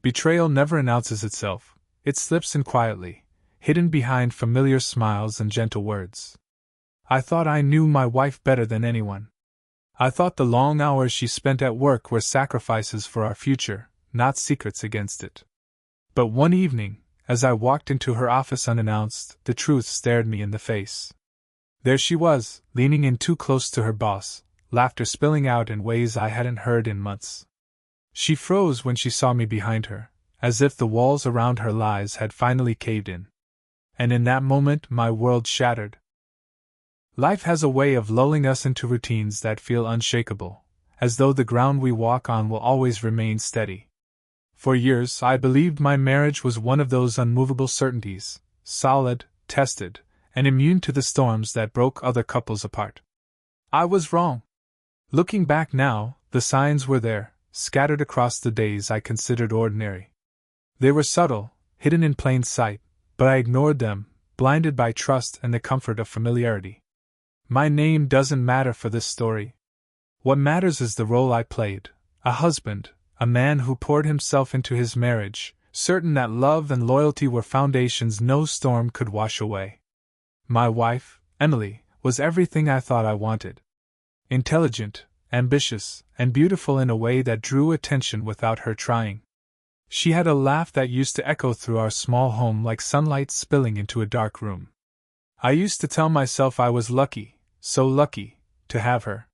Betrayal never announces itself, it slips in quietly, hidden behind familiar smiles and gentle words. I thought I knew my wife better than anyone. I thought the long hours she spent at work were sacrifices for our future, not secrets against it. But one evening, as I walked into her office unannounced, the truth stared me in the face. There she was, leaning in too close to her boss, laughter spilling out in ways I hadn't heard in months. She froze when she saw me behind her, as if the walls around her lies had finally caved in. And in that moment my world shattered. Life has a way of lulling us into routines that feel unshakable, as though the ground we walk on will always remain steady. For years I believed my marriage was one of those unmovable certainties, solid, tested, and immune to the storms that broke other couples apart. I was wrong. Looking back now, the signs were there, scattered across the days I considered ordinary. They were subtle, hidden in plain sight, but I ignored them, blinded by trust and the comfort of familiarity. My name doesn't matter for this story. What matters is the role I played, a husband, a man who poured himself into his marriage, certain that love and loyalty were foundations no storm could wash away. My wife, Emily, was everything I thought I wanted. Intelligent, ambitious, and beautiful in a way that drew attention without her trying. She had a laugh that used to echo through our small home like sunlight spilling into a dark room. I used to tell myself I was lucky, so lucky, to have her.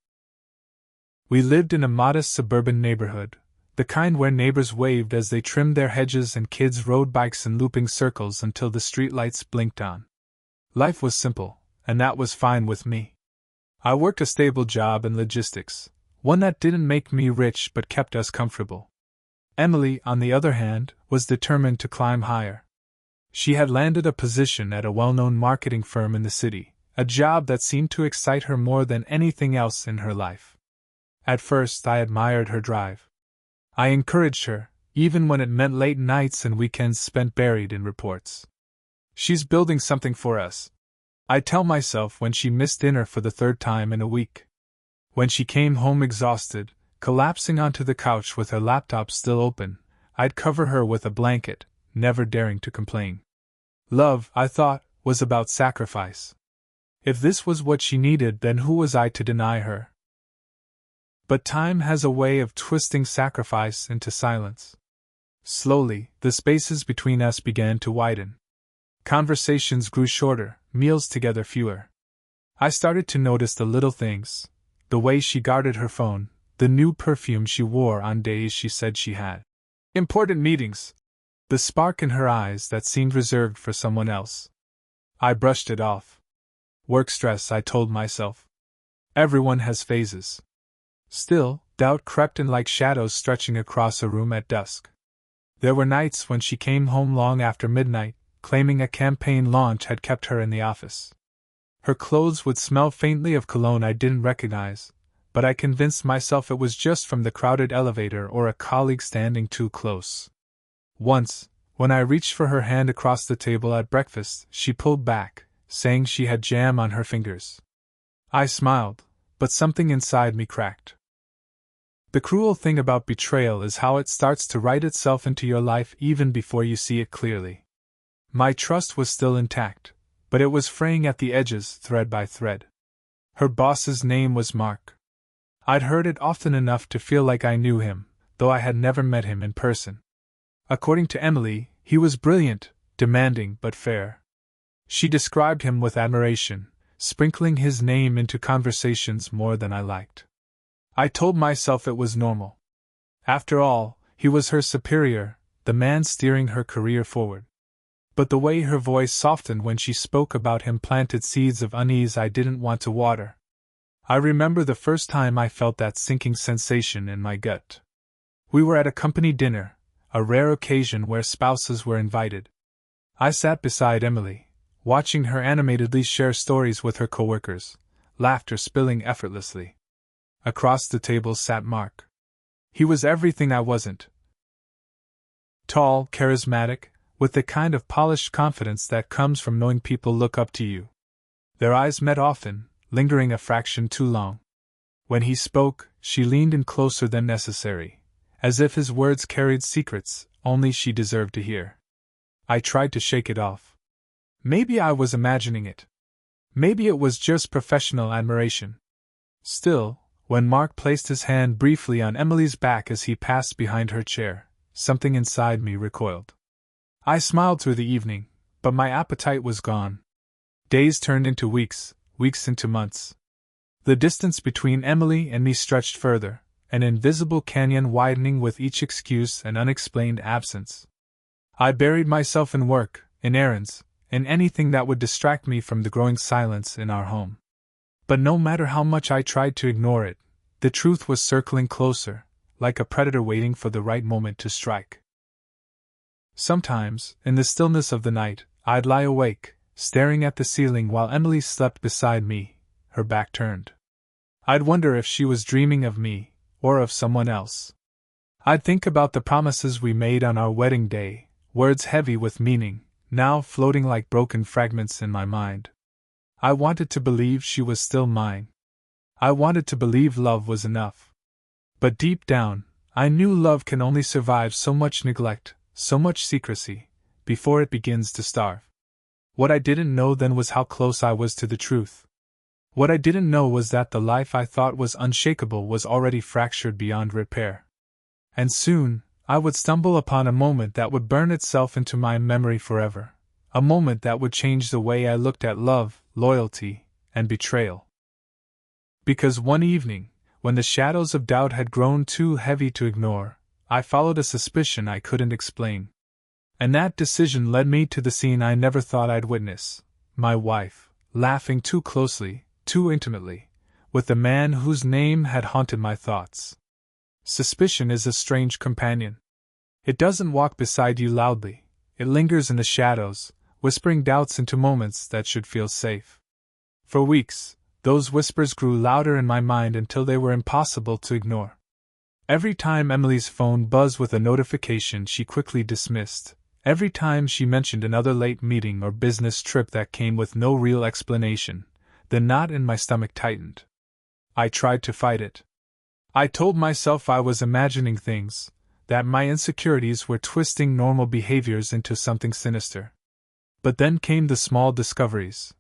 We lived in a modest suburban neighborhood, the kind where neighbors waved as they trimmed their hedges and kids rode bikes in looping circles until the streetlights blinked on. Life was simple, and that was fine with me. I worked a stable job in logistics, one that didn't make me rich but kept us comfortable. Emily, on the other hand, was determined to climb higher. She had landed a position at a well-known marketing firm in the city, a job that seemed to excite her more than anything else in her life. At first I admired her drive. I encouraged her, even when it meant late nights and weekends spent buried in reports. She's building something for us, I'd tell myself when she missed dinner for the third time in a week. When she came home exhausted, collapsing onto the couch with her laptop still open, I'd cover her with a blanket, never daring to complain. Love, I thought, was about sacrifice. If this was what she needed, then who was I to deny her? But time has a way of twisting sacrifice into silence. Slowly, the spaces between us began to widen. Conversations grew shorter, meals together fewer. I started to notice the little things, the way she guarded her phone, the new perfume she wore on days she said she had important meetings, the spark in her eyes that seemed reserved for someone else. I brushed it off. Work stress, I told myself. Everyone has phases. Still, doubt crept in like shadows stretching across a room at dusk. There were nights when she came home long after midnight, claiming a campaign launch had kept her in the office. Her clothes would smell faintly of cologne I didn't recognize, but I convinced myself it was just from the crowded elevator or a colleague standing too close. Once, when I reached for her hand across the table at breakfast, she pulled back, saying she had jam on her fingers. I smiled, but something inside me cracked. The cruel thing about betrayal is how it starts to write itself into your life even before you see it clearly. My trust was still intact, but it was fraying at the edges thread by thread. Her boss's name was Mark. I'd heard it often enough to feel like I knew him, though I had never met him in person. According to Emily, he was brilliant, demanding but fair. She described him with admiration, sprinkling his name into conversations more than I liked. I told myself it was normal. After all, he was her superior, the man steering her career forward. But the way her voice softened when she spoke about him planted seeds of unease I didn't want to water. I remember the first time I felt that sinking sensation in my gut. We were at a company dinner, a rare occasion where spouses were invited. I sat beside Emily, watching her animatedly share stories with her coworkers, laughter spilling effortlessly. Across the table sat Mark. He was everything I wasn't. Tall, charismatic, with the kind of polished confidence that comes from knowing people look up to you. Their eyes met often, lingering a fraction too long. When he spoke, she leaned in closer than necessary, as if his words carried secrets only she deserved to hear. I tried to shake it off. Maybe I was imagining it. Maybe it was just professional admiration. Still, when Mark placed his hand briefly on Emily's back as he passed behind her chair, something inside me recoiled. I smiled through the evening, but my appetite was gone. Days turned into weeks, weeks into months. The distance between Emily and me stretched further, an invisible canyon widening with each excuse and unexplained absence. I buried myself in work, in errands, in anything that would distract me from the growing silence in our home. But no matter how much I tried to ignore it, the truth was circling closer, like a predator waiting for the right moment to strike. Sometimes, in the stillness of the night, I'd lie awake, staring at the ceiling while Emily slept beside me, her back turned. I'd wonder if she was dreaming of me, or of someone else. I'd think about the promises we made on our wedding day, words heavy with meaning, now floating like broken fragments in my mind. I wanted to believe she was still mine. I wanted to believe love was enough. But deep down, I knew love can only survive so much neglect, so much secrecy, before it begins to starve. What I didn't know then was how close I was to the truth. What I didn't know was that the life I thought was unshakable was already fractured beyond repair. And soon, I would stumble upon a moment that would burn itself into my memory forever, a moment that would change the way I looked at love, loyalty, and betrayal. Because one evening, when the shadows of doubt had grown too heavy to ignore, I followed a suspicion I couldn't explain. And that decision led me to the scene I never thought I'd witness: my wife, laughing too closely, too intimately, with the man whose name had haunted my thoughts. Suspicion is a strange companion. It doesn't walk beside you loudly, it lingers in the shadows, whispering doubts into moments that should feel safe. For weeks, those whispers grew louder in my mind until they were impossible to ignore. Every time Emily's phone buzzed with a notification she quickly dismissed, every time she mentioned another late meeting or business trip that came with no real explanation, the knot in my stomach tightened. I tried to fight it. I told myself I was imagining things, that my insecurities were twisting normal behaviors into something sinister. But then came the small discoveries.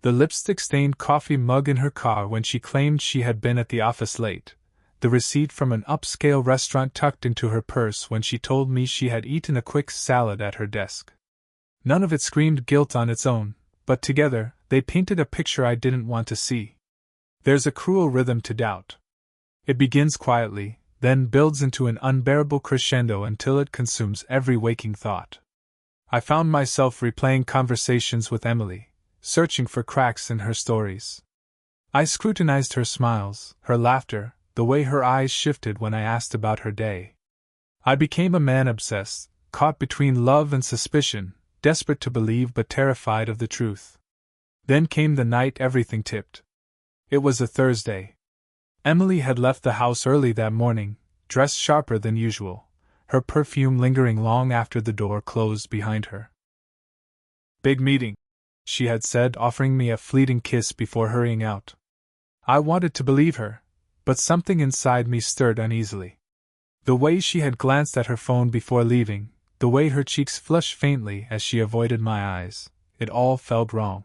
The lipstick-stained coffee mug in her car when she claimed she had been at the office late, the receipt from an upscale restaurant tucked into her purse when she told me she had eaten a quick salad at her desk. None of it screamed guilt on its own, but together, they painted a picture I didn't want to see. There's a cruel rhythm to doubt. It begins quietly, then builds into an unbearable crescendo until it consumes every waking thought. I found myself replaying conversations with Emily, searching for cracks in her stories. I scrutinized her smiles, her laughter, the way her eyes shifted when I asked about her day. I became a man obsessed, caught between love and suspicion, desperate to believe but terrified of the truth. Then came the night everything tipped. It was a Thursday. Emily had left the house early that morning, dressed sharper than usual, her perfume lingering long after the door closed behind her. "Big meeting," she had said, offering me a fleeting kiss before hurrying out. I wanted to believe her, but something inside me stirred uneasily. The way she had glanced at her phone before leaving, the way her cheeks flushed faintly as she avoided my eyes, it all felt wrong.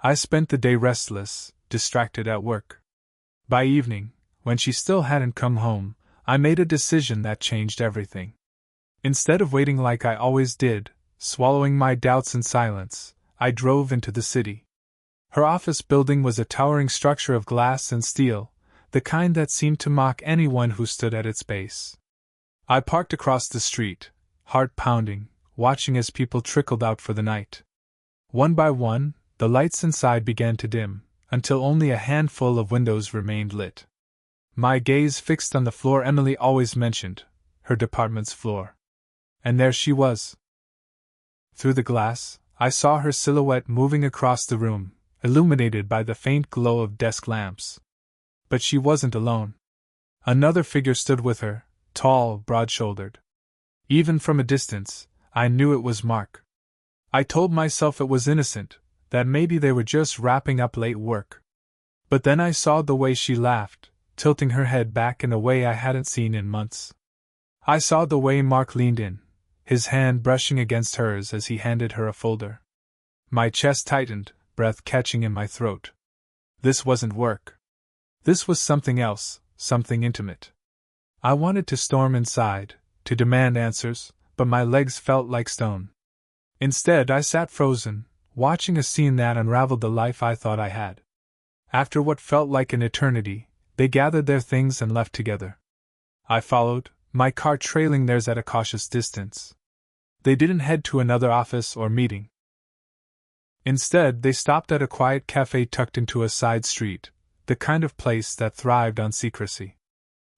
I spent the day restless, distracted at work. By evening, when she still hadn't come home, I made a decision that changed everything. Instead of waiting like I always did, swallowing my doubts in silence, I drove into the city. Her office building was a towering structure of glass and steel, the kind that seemed to mock anyone who stood at its base. I parked across the street, heart pounding, watching as people trickled out for the night. One by one, the lights inside began to dim, until only a handful of windows remained lit. My gaze fixed on the floor Emily always mentioned, her department's floor. And there she was. Through the glass, I saw her silhouette moving across the room, illuminated by the faint glow of desk lamps. But she wasn't alone. Another figure stood with her, tall, broad-shouldered. Even from a distance, I knew it was Mark. I told myself it was innocent, that maybe they were just wrapping up late work. But then I saw the way she laughed, tilting her head back in a way I hadn't seen in months. I saw the way Mark leaned in, his hand brushing against hers as he handed her a folder. My chest tightened, breath catching in my throat. This wasn't work. This was something else, something intimate. I wanted to storm inside, to demand answers, but my legs felt like stone. Instead, I sat frozen, watching a scene that unraveled the life I thought I had. After what felt like an eternity, they gathered their things and left together. I followed, my car trailing theirs at a cautious distance. They didn't head to another office or meeting. Instead, they stopped at a quiet cafe tucked into a side street, the kind of place that thrived on secrecy.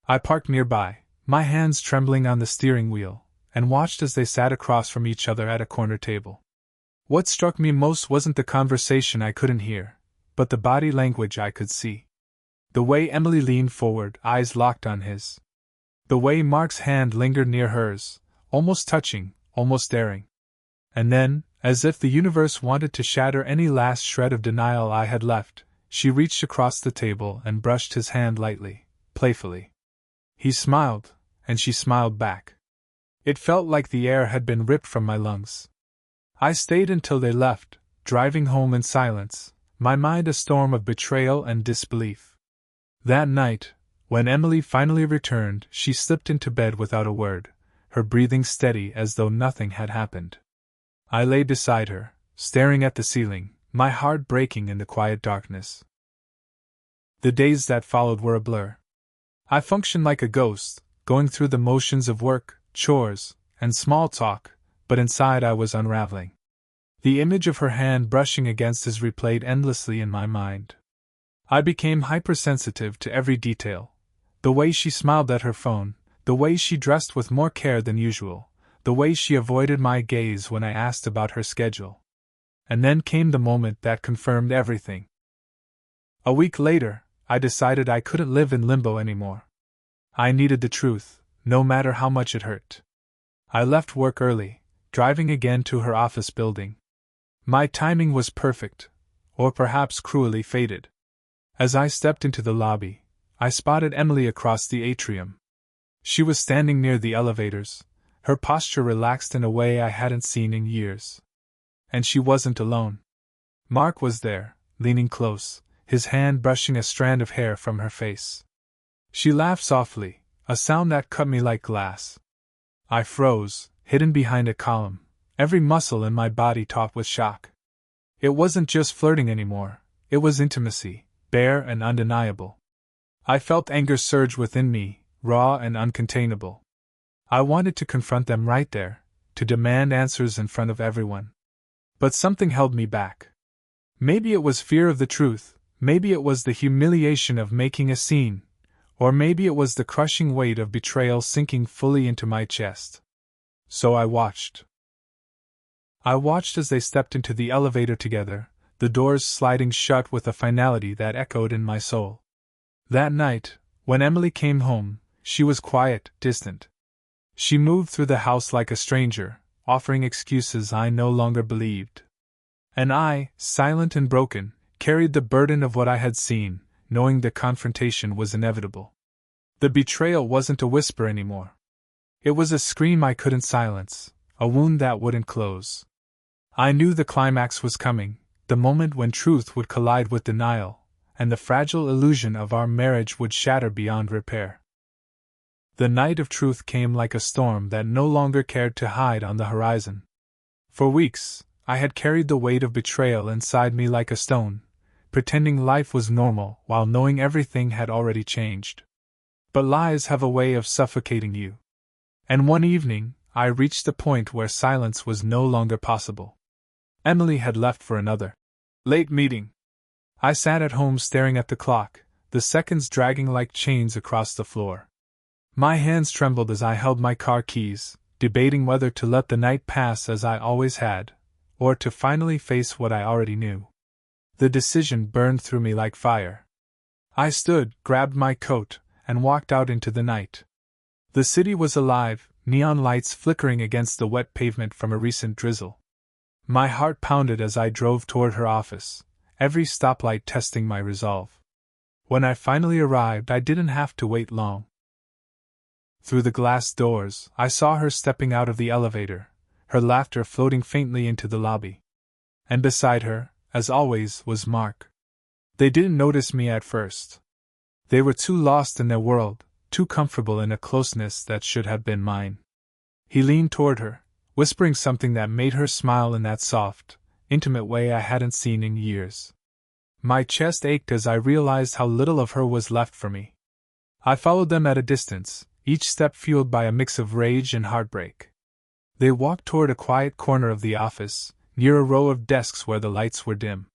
I parked nearby, my hands trembling on the steering wheel, and watched as they sat across from each other at a corner table. What struck me most wasn't the conversation I couldn't hear, but the body language I could see. The way Emily leaned forward, eyes locked on his. The way Mark's hand lingered near hers, almost touching, almost daring. And then, as if the universe wanted to shatter any last shred of denial I had left, she reached across the table and brushed his hand lightly, playfully. He smiled, and she smiled back. It felt like the air had been ripped from my lungs. I stayed until they left, driving home in silence, my mind a storm of betrayal and disbelief. That night, when Emily finally returned, she slipped into bed without a word, her breathing steady as though nothing had happened. I lay beside her, staring at the ceiling, my heart breaking in the quiet darkness. The days that followed were a blur. I functioned like a ghost, going through the motions of work, chores, and small talk, but inside I was unraveling. The image of her hand brushing against his replayed endlessly in my mind. I became hypersensitive to every detail. The way she smiled at her phone, the way she dressed with more care than usual, the way she avoided my gaze when I asked about her schedule. And then came the moment that confirmed everything. A week later, I decided I couldn't live in limbo anymore. I needed the truth, no matter how much it hurt. I left work early, driving again to her office building. My timing was perfect, or perhaps cruelly fated. As I stepped into the lobby, I spotted Emily across the atrium. She was standing near the elevators, her posture relaxed in a way I hadn't seen in years. And she wasn't alone. Mark was there, leaning close, his hand brushing a strand of hair from her face. She laughed softly, a sound that cut me like glass. I froze, hidden behind a column, every muscle in my body taut with shock. It wasn't just flirting anymore, it was intimacy, bare and undeniable. I felt anger surge within me, raw and uncontainable. I wanted to confront them right there, to demand answers in front of everyone. But something held me back. Maybe it was fear of the truth, maybe it was the humiliation of making a scene, or maybe it was the crushing weight of betrayal sinking fully into my chest. So I watched. I watched as they stepped into the elevator together, the doors sliding shut with a finality that echoed in my soul. That night, when Emily came home, she was quiet, distant. She moved through the house like a stranger, offering excuses I no longer believed. And I, silent and broken, carried the burden of what I had seen, knowing the confrontation was inevitable. The betrayal wasn't a whisper anymore. It was a scream I couldn't silence, a wound that wouldn't close. I knew the climax was coming, the moment when truth would collide with denial, and the fragile illusion of our marriage would shatter beyond repair. The night of truth came like a storm that no longer cared to hide on the horizon. For weeks, I had carried the weight of betrayal inside me like a stone, pretending life was normal while knowing everything had already changed. But lies have a way of suffocating you. And one evening, I reached the point where silence was no longer possible. Emily had left for another late meeting. I sat at home staring at the clock, the seconds dragging like chains across the floor. My hands trembled as I held my car keys, debating whether to let the night pass as I always had, or to finally face what I already knew. The decision burned through me like fire. I stood, grabbed my coat, and walked out into the night. The city was alive, neon lights flickering against the wet pavement from a recent drizzle. My heart pounded as I drove toward her office, every stoplight testing my resolve. When I finally arrived, I didn't have to wait long. Through the glass doors, I saw her stepping out of the elevator, her laughter floating faintly into the lobby. And beside her, as always, was Mark. They didn't notice me at first. They were too lost in their world, too comfortable in a closeness that should have been mine. He leaned toward her, whispering something that made her smile in that soft, intimate way I hadn't seen in years. My chest ached as I realized how little of her was left for me. I followed them at a distance, each step fueled by a mix of rage and heartbreak. They walked toward a quiet corner of the office, near a row of desks where the lights were dim.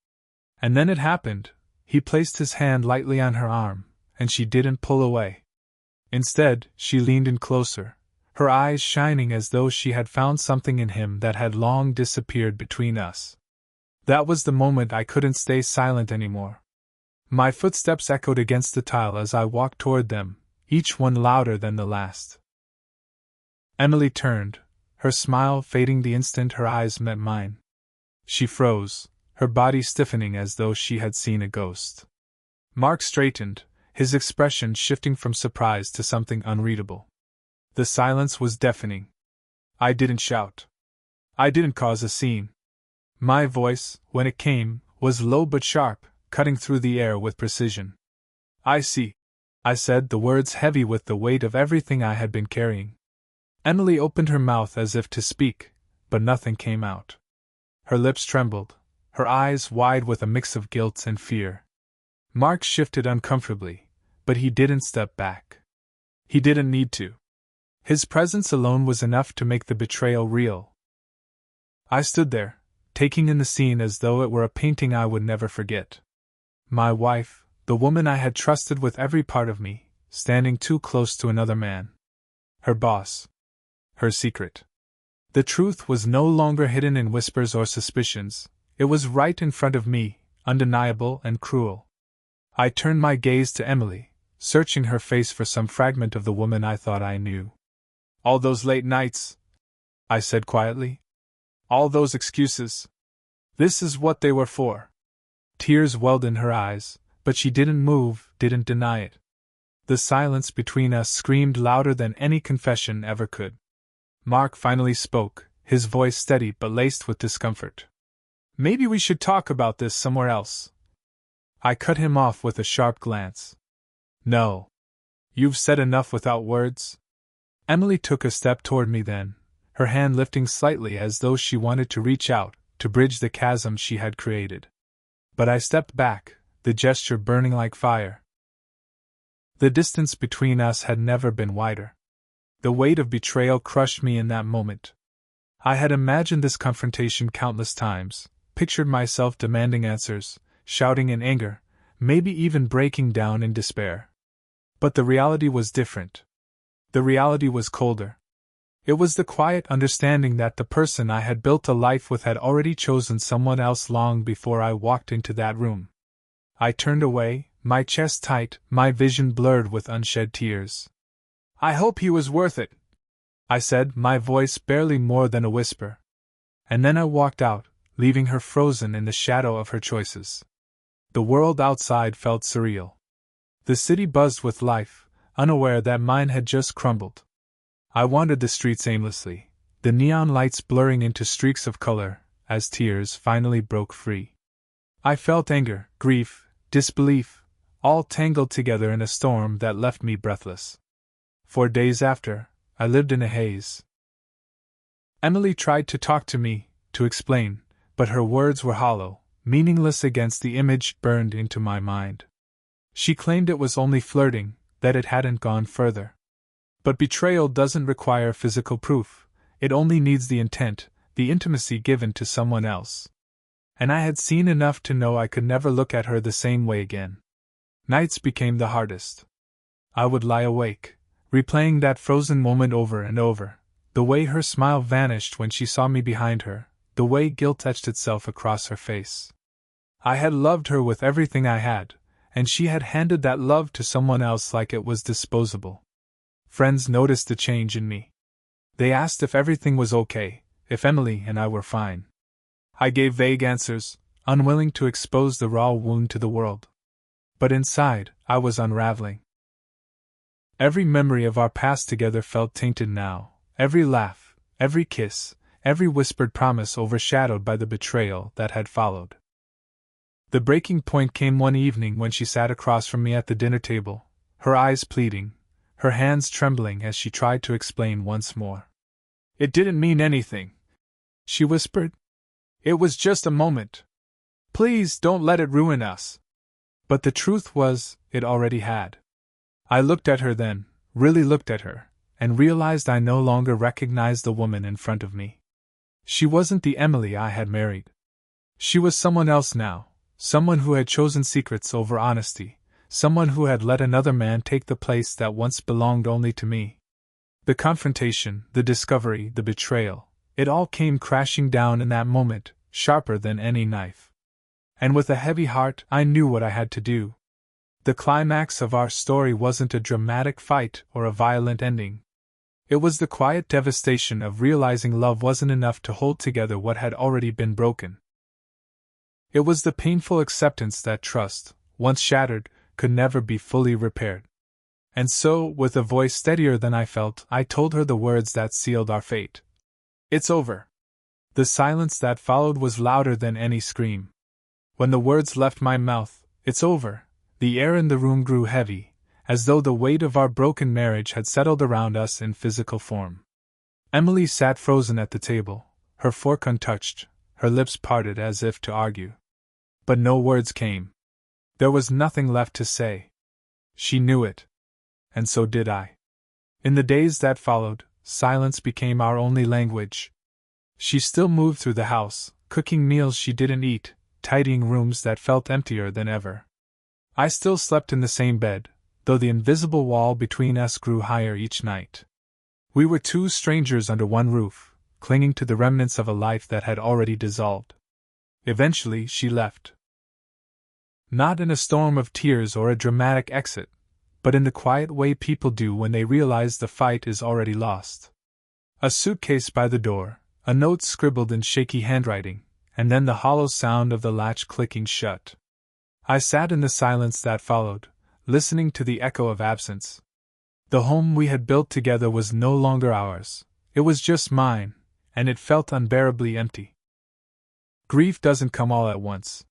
And then it happened. He placed his hand lightly on her arm, and she didn't pull away. Instead, she leaned in closer, her eyes shining as though she had found something in him that had long disappeared between us. That was the moment I couldn't stay silent anymore. My footsteps echoed against the tile as I walked toward them, each one louder than the last. Emily turned, her smile fading the instant her eyes met mine. She froze, her body stiffening as though she had seen a ghost. Mark straightened, his expression shifting from surprise to something unreadable. The silence was deafening. I didn't shout. I didn't cause a scene. My voice, when it came, was low but sharp, cutting through the air with precision. "I see," I said, the words heavy with the weight of everything I had been carrying. Emily opened her mouth as if to speak, but nothing came out. Her lips trembled, her eyes wide with a mix of guilt and fear. Mark shifted uncomfortably, but he didn't step back. He didn't need to. His presence alone was enough to make the betrayal real. I stood there, taking in the scene as though it were a painting I would never forget. My wife, the woman I had trusted with every part of me, standing too close to another man. Her boss. Her secret. The truth was no longer hidden in whispers or suspicions, it was right in front of me, undeniable and cruel. I turned my gaze to Emily, searching her face for some fragment of the woman I thought I knew. "All those late nights," I said quietly. "All those excuses. This is what they were for." Tears welled in her eyes, but she didn't move, didn't deny it. The silence between us screamed louder than any confession ever could. Mark finally spoke, his voice steady but laced with discomfort. "Maybe we should talk about this somewhere else." I cut him off with a sharp glance. "No. You've said enough without words." Emily took a step toward me then, her hand lifting slightly as though she wanted to reach out, to bridge the chasm she had created. But I stepped back, the gesture burning like fire. The distance between us had never been wider. The weight of betrayal crushed me in that moment. I had imagined this confrontation countless times, pictured myself demanding answers, shouting in anger, maybe even breaking down in despair. But the reality was different. The reality was colder. It was the quiet understanding that the person I had built a life with had already chosen someone else long before I walked into that room. I turned away, my chest tight, my vision blurred with unshed tears. "I hope he was worth it," I said, my voice barely more than a whisper. And then I walked out, leaving her frozen in the shadow of her choices. The world outside felt surreal. The city buzzed with life, unaware that mine had just crumbled. I wandered the streets aimlessly, the neon lights blurring into streaks of color, as tears finally broke free. I felt anger, grief, disbelief, all tangled together in a storm that left me breathless. For days after, I lived in a haze. Emily tried to talk to me, to explain, but her words were hollow, meaningless against the image burned into my mind. She claimed it was only flirting, that it hadn't gone further. But betrayal doesn't require physical proof, it only needs the intent, the intimacy given to someone else. And I had seen enough to know I could never look at her the same way again. Nights became the hardest. I would lie awake, replaying that frozen moment over and over, the way her smile vanished when she saw me behind her, the way guilt etched itself across her face. I had loved her with everything I had, and she had handed that love to someone else like it was disposable. Friends noticed the change in me. They asked if everything was okay, if Emily and I were fine. I gave vague answers, unwilling to expose the raw wound to the world. But inside, I was unraveling. Every memory of our past together felt tainted now, every laugh, every kiss, every whispered promise overshadowed by the betrayal that had followed. The breaking point came one evening when she sat across from me at the dinner table, her eyes pleading, her hands trembling as she tried to explain once more. "It didn't mean anything," she whispered. "It was just a moment. Please don't let it ruin us." But the truth was, it already had. I looked at her then, really looked at her, and realized I no longer recognized the woman in front of me. She wasn't the Emily I had married. She was someone else now, someone who had chosen secrets over honesty, someone who had let another man take the place that once belonged only to me. The confrontation, the discovery, the betrayal, it all came crashing down in that moment, sharper than any knife. And with a heavy heart, I knew what I had to do. The climax of our story wasn't a dramatic fight or a violent ending. It was the quiet devastation of realizing love wasn't enough to hold together what had already been broken. It was the painful acceptance that trust, once shattered, could never be fully repaired. And so, with a voice steadier than I felt, I told her the words that sealed our fate. "It's over." The silence that followed was louder than any scream. When the words left my mouth, "It's over," the air in the room grew heavy, as though the weight of our broken marriage had settled around us in physical form. Emily sat frozen at the table, her fork untouched, her lips parted as if to argue. But no words came. There was nothing left to say. She knew it. And so did I. In the days that followed, silence became our only language. She still moved through the house, cooking meals she didn't eat, tidying rooms that felt emptier than ever. I still slept in the same bed, though the invisible wall between us grew higher each night. We were two strangers under one roof, clinging to the remnants of a life that had already dissolved. Eventually, she left. Not in a storm of tears or a dramatic exit, but in the quiet way people do when they realize the fight is already lost. A suitcase by the door, a note scribbled in shaky handwriting, and then the hollow sound of the latch clicking shut. I sat in the silence that followed, listening to the echo of absence. The home we had built together was no longer ours, it was just mine, and it felt unbearably empty. Grief doesn't come all at once.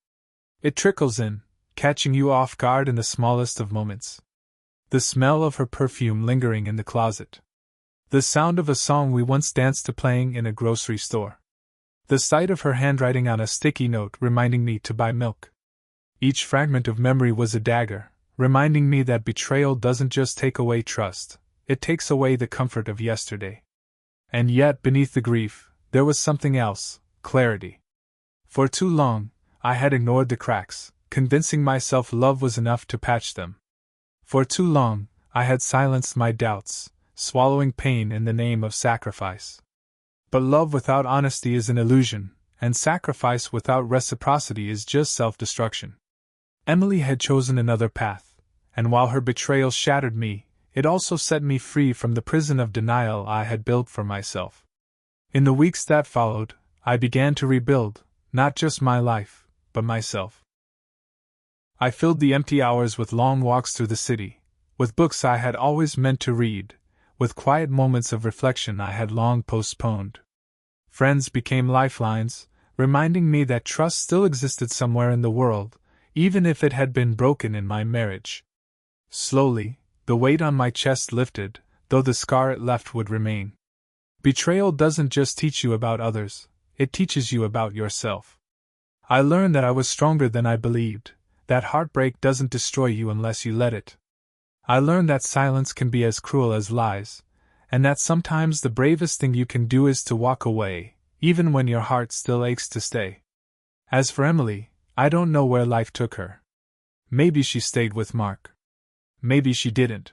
It trickles in, catching you off guard in the smallest of moments. The smell of her perfume lingering in the closet. The sound of a song we once danced to playing in a grocery store. The sight of her handwriting on a sticky note reminding me to buy milk. Each fragment of memory was a dagger, reminding me that betrayal doesn't just take away trust, it takes away the comfort of yesterday. And yet, beneath the grief, there was something else, clarity. For too long, I had ignored the cracks, convincing myself love was enough to patch them. For too long, I had silenced my doubts, swallowing pain in the name of sacrifice. But love without honesty is an illusion, and sacrifice without reciprocity is just self-destruction. Emily had chosen another path, and while her betrayal shattered me, it also set me free from the prison of denial I had built for myself. In the weeks that followed, I began to rebuild, not just my life, but myself. I filled the empty hours with long walks through the city, with books I had always meant to read, with quiet moments of reflection I had long postponed. Friends became lifelines, reminding me that trust still existed somewhere in the world, even if it had been broken in my marriage. Slowly, the weight on my chest lifted, though the scar it left would remain. Betrayal doesn't just teach you about others, it teaches you about yourself. I learned that I was stronger than I believed, that heartbreak doesn't destroy you unless you let it. I learned that silence can be as cruel as lies, and that sometimes the bravest thing you can do is to walk away, even when your heart still aches to stay. As for Emily, I don't know where life took her. Maybe she stayed with Mark. Maybe she didn't.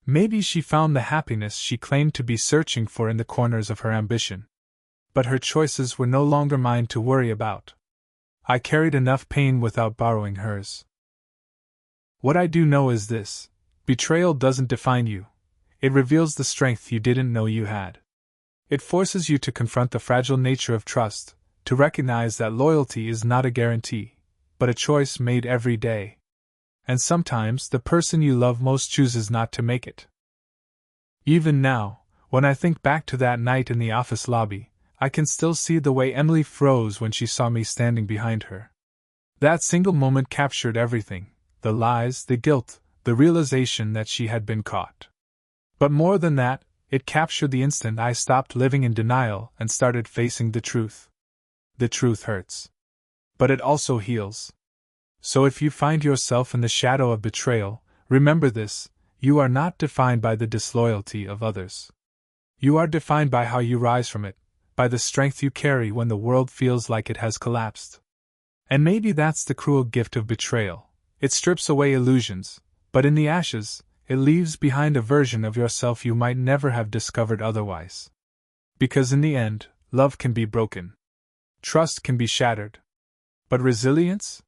Maybe she found the happiness she claimed to be searching for in the corners of her ambition. But her choices were no longer mine to worry about. I carried enough pain without borrowing hers. What I do know is this: betrayal doesn't define you. It reveals the strength you didn't know you had. It forces you to confront the fragile nature of trust, to recognize that loyalty is not a guarantee, but a choice made every day. And sometimes the person you love most chooses not to make it. Even now, when I think back to that night in the office lobby, I can still see the way Emily froze when she saw me standing behind her. That single moment captured everything: the lies, the guilt, the realization that she had been caught. But more than that, it captured the instant I stopped living in denial and started facing the truth. The truth hurts. But it also heals. So if you find yourself in the shadow of betrayal, remember this: you are not defined by the disloyalty of others. You are defined by how you rise from it, by the strength you carry when the world feels like it has collapsed. And maybe that's the cruel gift of betrayal. It strips away illusions, but in the ashes, it leaves behind a version of yourself you might never have discovered otherwise. Because in the end, love can be broken. Trust can be shattered. But resilience?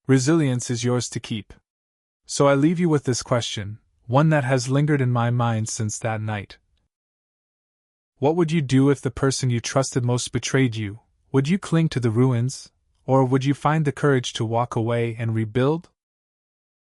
Resilience is yours to keep. So I leave you with this question, one that has lingered in my mind since that night. What would you do if the person you trusted most betrayed you? Would you cling to the ruins, or would you find the courage to walk away and rebuild?